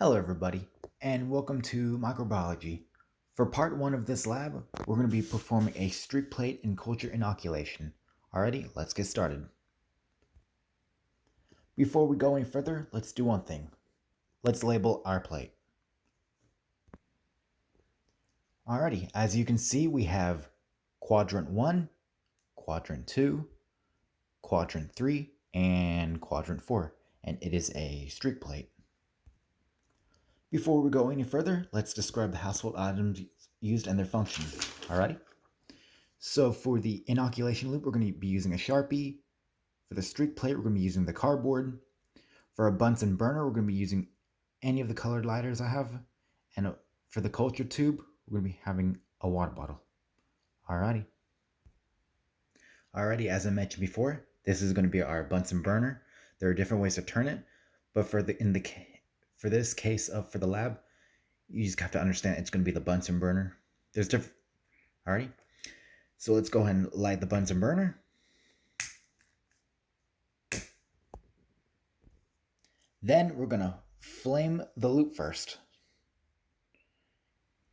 Hello everybody, and welcome to Microbiology. For part 1 of this lab, we're going to be performing a streak plate and culture inoculation. Alrighty, let's get started. Before we go any further, let's do one thing. Let's label our plate. Alrighty, as you can see, we have quadrant 1, quadrant 2, quadrant 3, and quadrant 4, and it is a streak plate. Before we go any further, let's describe the household items used and their function. Alrighty? So for the inoculation loop, we're going to be using a Sharpie. For the streak plate, we're going to be using the cardboard. For a Bunsen burner, we're going to be using any of the colored lighters I have. And for the culture tube, we're going to be having a water bottle. Alrighty. Alrighty, as I mentioned before, this is going to be our Bunsen burner. There are different ways to turn it, but for this case for the lab, you just have to understand it's going to be the Bunsen burner. There's different. Alrighty. So let's go ahead and light the Bunsen burner. Then we're going to flame the loop first.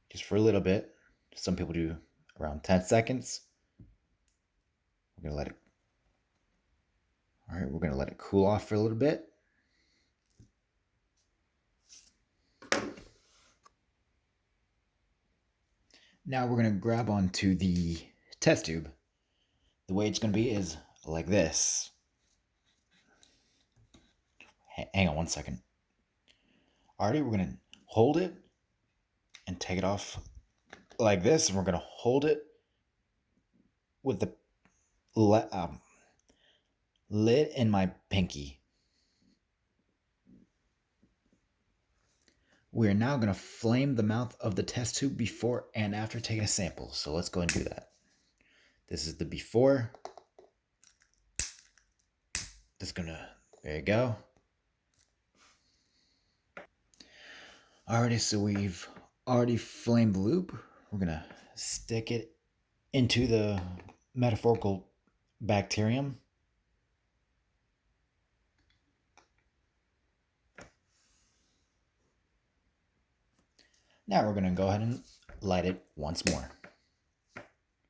Just for a little bit. Some people do around 10 seconds. We're going to let it. Alright, we're going to let it cool off for a little bit. Now we're going to grab onto the test tube. The way it's going to be is like this. Hang on one second. Alrighty, we're going to hold it and take it off like this. And we're going to hold it with the lid in my pinky. We are now going to flame the mouth of the test tube before and after taking a sample. So let's go and do that. This is the before. There you go. Alrighty, so we've already flamed the loop. We're going to stick it into the metaphorical bacterium. Now we're going to go ahead and light it once more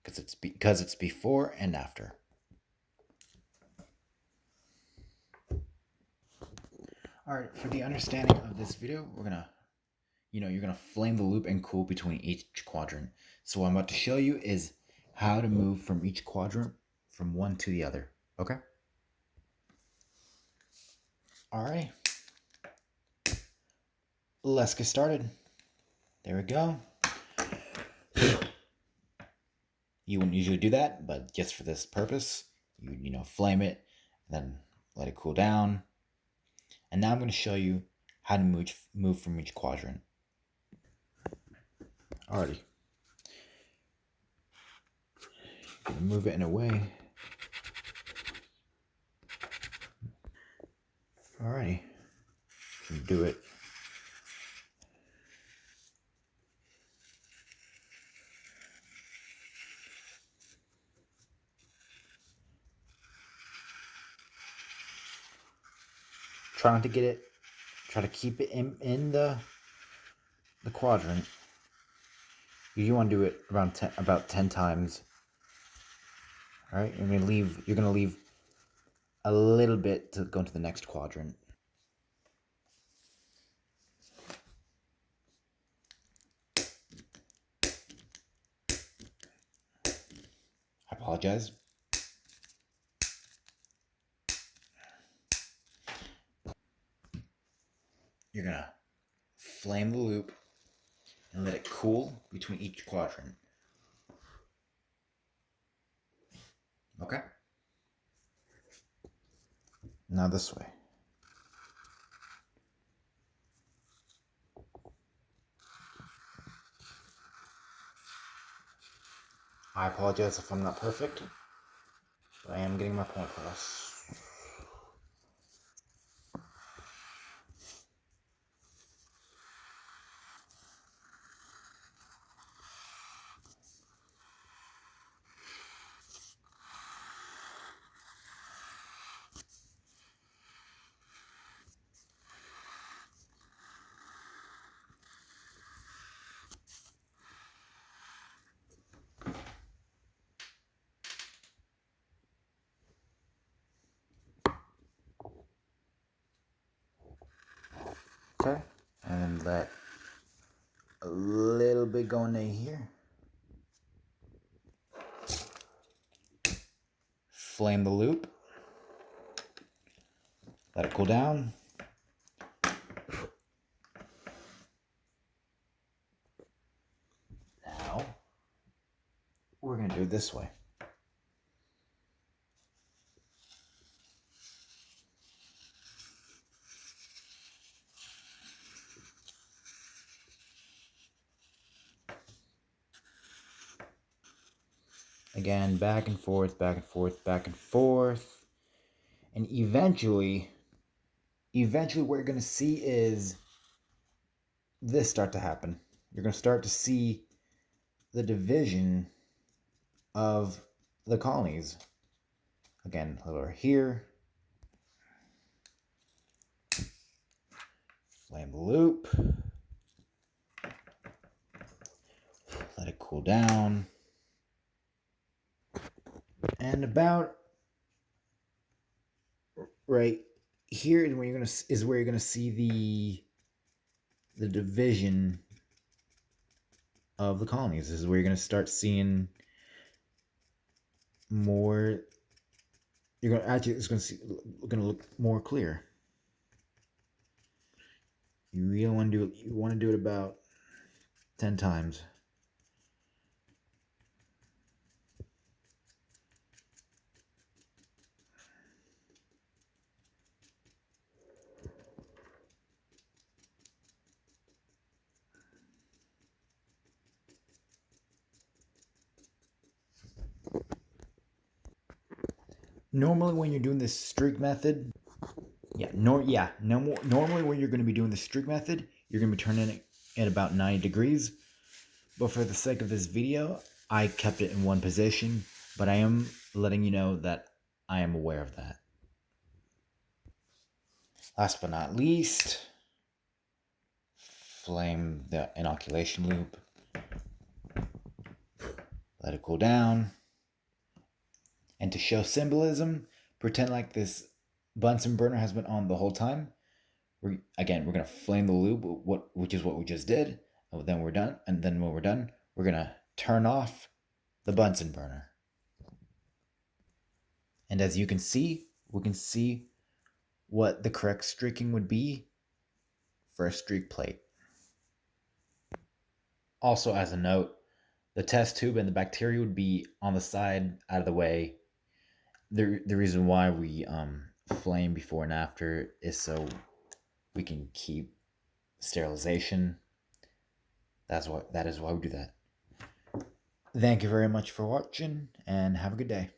because it's before and after. All right, for the understanding of this video, we're going to, you're going to flame the loop and cool between each quadrant. So what I'm about to show you is how to move from each quadrant from one to the other. Okay? All right. Let's get started. There we go. You wouldn't usually do that, but just for this purpose, you flame it, and then let it cool down. And now I'm going to show you how to move from each quadrant. Alrighty. Gonna move it in a way. Alrighty. Do it. Try to keep it in the quadrant. You want to do it about 10 times. All right, you're gonna leave a little bit to go into the next quadrant. I apologize. You're gonna flame the loop and let it cool between each quadrant. Okay? Now this way. I apologize if I'm not perfect, but I am getting my point across. Okay, and let a little bit go in here. Flame the loop. Let it cool down. Now, we're going to do it this way. Again, back and forth, back and forth, back and forth. And eventually what you're going to see is this start to happen. You're going to start to see the division of the colonies. Again, over here. Flame the loop. Let it cool down. And about right here is where you're gonna see the division of the colonies. This is where you're gonna start seeing more. You're gonna actually it's gonna look more clear. You really want to do it. You want to do it about 10 times. Normally, when you're doing this streak method, normally when you're going to be doing the streak method, you're going to be turning it at about 90 degrees. But for the sake of this video, I kept it in one position, but I am letting you know that I am aware of that. Last but not least, flame the inoculation loop. Let it cool down. And to show symbolism, pretend like this Bunsen burner has been on the whole time. We're going to flame the loop, which is what we just did. And then we're done. And then when we're done, we're going to turn off the Bunsen burner. And as you can see, we can see what the correct streaking would be for a streak plate. Also, as a note, the test tube and the bacteria would be on the side out of the way. The reason why we flame before and after is so we can keep sterilization. That is why we do that. Thank you very much for watching, and have a good day.